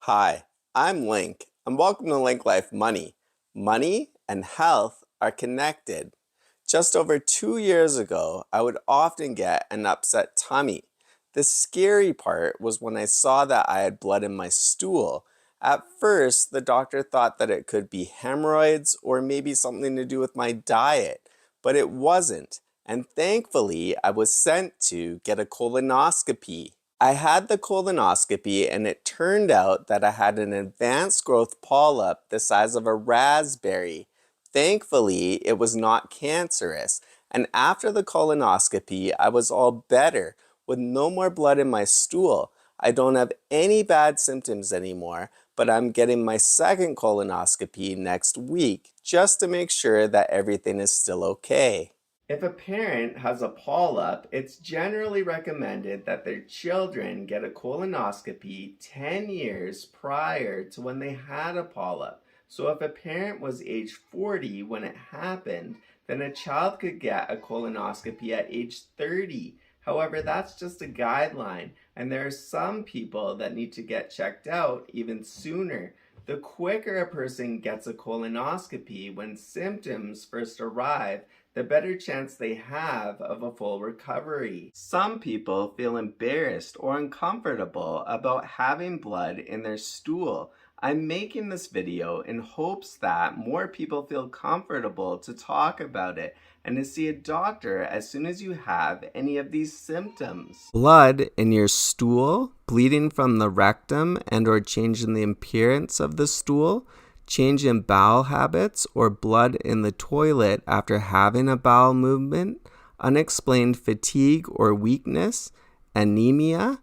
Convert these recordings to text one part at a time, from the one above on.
Hi, I'm Link, and welcome to Link Life Money. Money and health are connected. Just over 2 years ago, I would often get an upset tummy. The scary part was when I saw that I had blood in my stool. At first, the doctor thought that it could be hemorrhoids or maybe something to do with my diet, but it wasn't. And thankfully, I was sent to get a colonoscopy. I had the colonoscopy and it turned out that I had an advanced growth polyp the size of a raspberry. Thankfully, it was not cancerous, and after the colonoscopy, I was all better with no more blood in my stool. I don't have any bad symptoms anymore, but I'm getting my second colonoscopy next week just to make sure that everything is still okay. If a parent has a polyp, it's generally recommended that their children get a colonoscopy 10 years prior to when they had a polyp. So if a parent was age 40 when it happened, then a child could get a colonoscopy at age 30. However, that's just a guideline, and there are some people that need to get checked out even sooner. The quicker a person gets a colonoscopy when symptoms first arrive, the better chance they have of a full recovery. Some people feel embarrassed or uncomfortable about having blood in their stool. I'm making this video in hopes that more people feel comfortable to talk about it and to see a doctor as soon as you have any of these symptoms. Blood in your stool, bleeding from the rectum and/or change in the appearance of the stool, change in bowel habits or blood in the toilet after having a bowel movement, unexplained fatigue or weakness, anemia,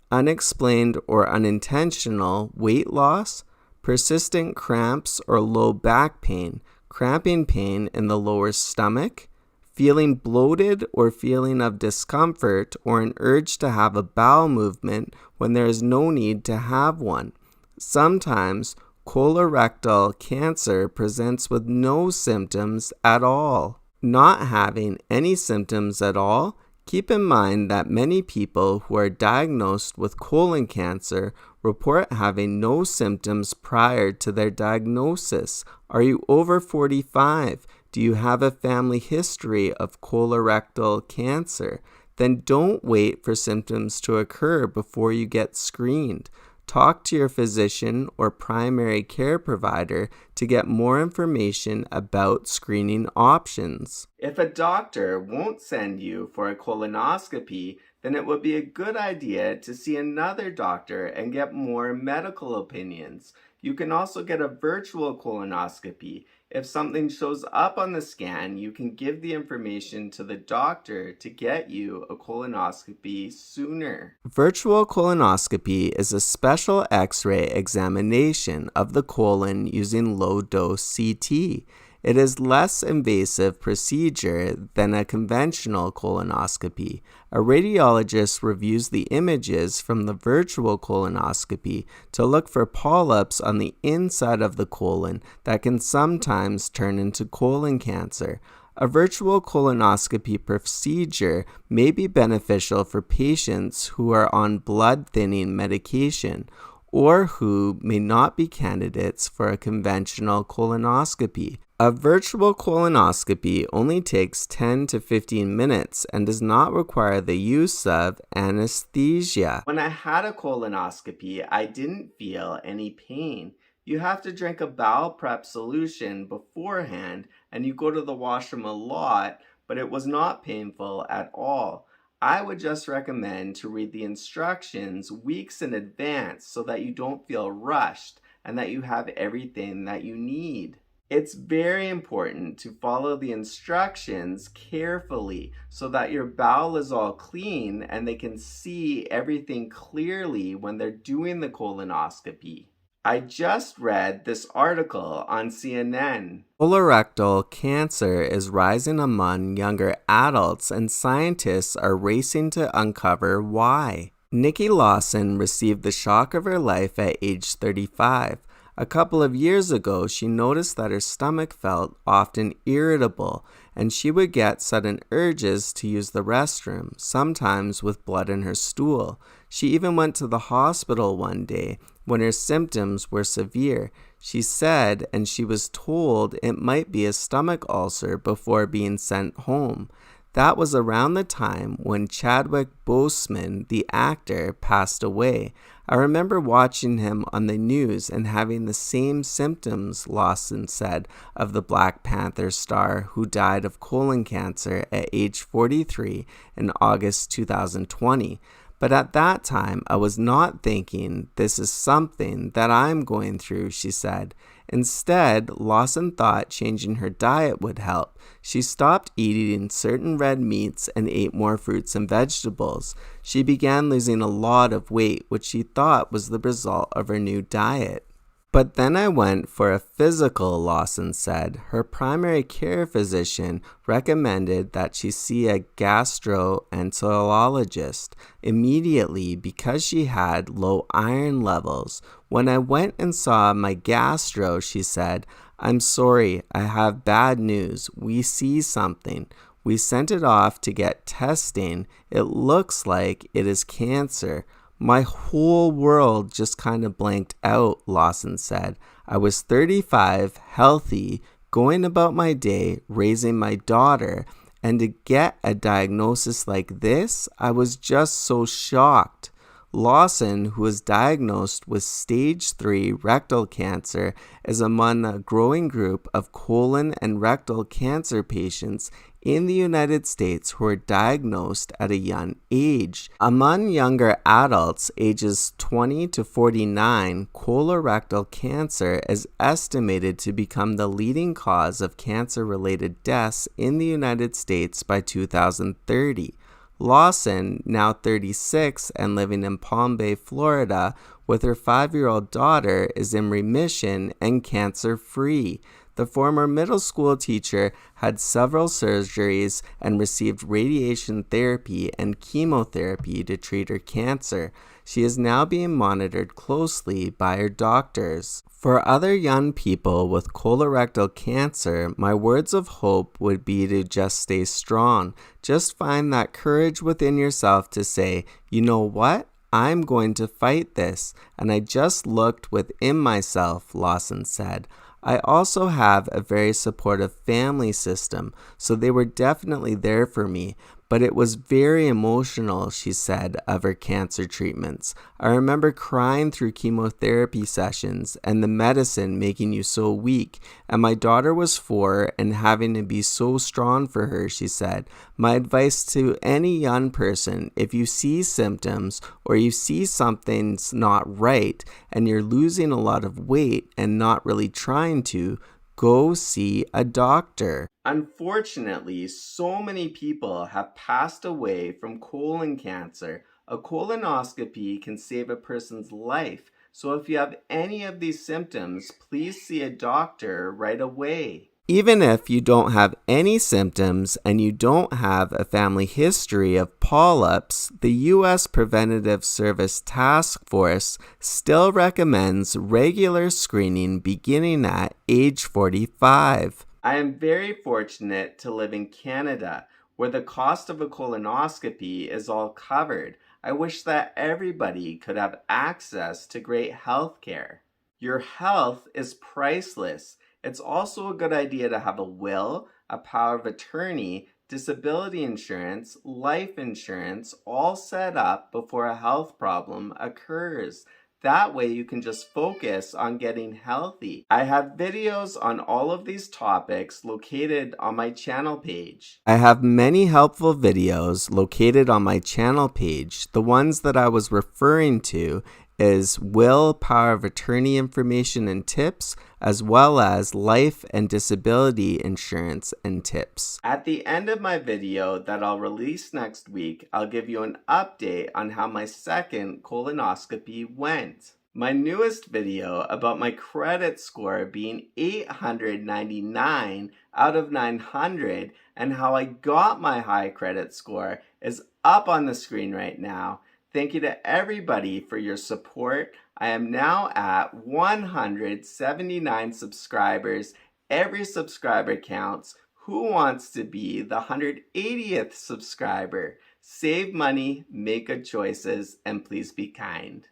unexplained or unintentional weight loss, persistent cramps or low back pain, cramping pain in the lower stomach, feeling bloated or feeling of discomfort or an urge to have a bowel movement when there is no need to have one. Sometimes colorectal cancer presents with no symptoms at all. Not having any symptoms at all, keep in mind that many people who are diagnosed with colon cancer report having no symptoms prior to their diagnosis. Are you over 45? Do you have a family history of colorectal cancer? Then don't wait for symptoms to occur before you get screened. Talk to your physician or primary care provider to get more information about screening options. If a doctor won't send you for a colonoscopy, then it would be a good idea to see another doctor and get more medical opinions. You can also get a virtual colonoscopy. If something shows up on the scan, you can give the information to the doctor to get you a colonoscopy sooner. Virtual colonoscopy is a special X-ray examination of the colon using low-dose CT. It is less invasive procedure than a conventional colonoscopy. A radiologist reviews the images from the virtual colonoscopy to look for polyps on the inside of the colon that can sometimes turn into colon cancer. A virtual colonoscopy procedure may be beneficial for patients who are on blood-thinning medication or who may not be candidates for a conventional colonoscopy. A virtual colonoscopy only takes 10 to 15 minutes and does not require the use of anesthesia. When I had a colonoscopy, I didn't feel any pain. You have to drink a bowel prep solution beforehand, and you go to the washroom a lot, but it was not painful at all. I would just recommend to read the instructions weeks in advance so that you don't feel rushed and that you have everything that you need. It's very important to follow the instructions carefully so that your bowel is all clean and they can see everything clearly when they're doing the colonoscopy. I just read this article on CNN. Colorectal cancer is rising among younger adults, and scientists are racing to uncover why. Nikki Lawson received the shock of her life at age 35. A couple of years ago, she noticed that her stomach felt often irritable, and she would get sudden urges to use the restroom, sometimes with blood in her stool. She even went to the hospital one day when her symptoms were severe. She said, and she was told it might be a stomach ulcer before being sent home. That was around the time when Chadwick Boseman, the actor, passed away. I remember watching him on the news and having the same symptoms, Lawson said, of the Black Panther star who died of colon cancer at age 43 in August 2020. But at that time, I was not thinking this is something that I'm going through, she said. Instead, Lawson thought changing her diet would help. She stopped eating certain red meats and ate more fruits and vegetables. She began losing a lot of weight, which she thought was the result of her new diet. But then I went for a physical, Lawson said. Her primary care physician recommended that she see a gastroenterologist immediately because she had low iron levels. When I went and saw my gastro, she said, "I'm sorry, I have bad news. We see something. We sent it off to get testing. It looks like it is cancer." My whole world just kind of blanked out, Lawson said. I was 35, healthy, going about my day, raising my daughter, and to get a diagnosis like this, I was just so shocked. Lawson, who was diagnosed with stage 3 rectal cancer, is among a growing group of colon and rectal cancer patients in the United States who are diagnosed at a young age. Among younger adults ages 20 to 49, colorectal cancer is estimated to become the leading cause of cancer-related deaths in the United States by 2030. Lawson, now 36 and living in Palm Bay, Florida, with her 5-year-old daughter, is in remission and cancer-free. The former middle school teacher had several surgeries and received radiation therapy and chemotherapy to treat her cancer. She is now being monitored closely by her doctors. For other young people with colorectal cancer, my words of hope would be to just stay strong. Just find that courage within yourself to say, you know what? I'm going to fight this. And I just looked within myself, Lawson said. I also have a very supportive family system, so they were definitely there for me, but it was very emotional, she said, of her cancer treatments. I remember crying through chemotherapy sessions and the medicine making you so weak, and my daughter was 4 and having to be so strong for her, she said. My advice to any young person, if you see symptoms or you see something's not right and you're losing a lot of weight and not really trying to, go see a doctor. Unfortunately, so many people have passed away from colon cancer. A colonoscopy can save a person's life. So if you have any of these symptoms, please see a doctor right away. Even if you don't have any symptoms and you don't have a family history of polyps, the U.S. Preventative Service Task Force still recommends regular screening beginning at age 45. I am very fortunate to live in Canada, where the cost of a colonoscopy is all covered. I wish that everybody could have access to great health care. Your health is priceless. It's also a good idea to have a will, a power of attorney, disability insurance, life insurance, all set up before a health problem occurs. That way you can just focus on getting healthy. I have videos on all of these topics located on my channel page. I have many helpful videos located on my channel page. The ones that I was referring to is will, power of attorney information and tips, as well as life and disability insurance and tips. At the end of my video that I'll release next week, I'll give you an update on how my second colonoscopy went. My newest video about my credit score being 899 out of 900 and how I got my high credit score is up on the screen right now. Thank you to everybody for your support. I am now at 179 subscribers. Every subscriber counts. Who wants to be the 180th subscriber? Save money, make good choices, and please be kind.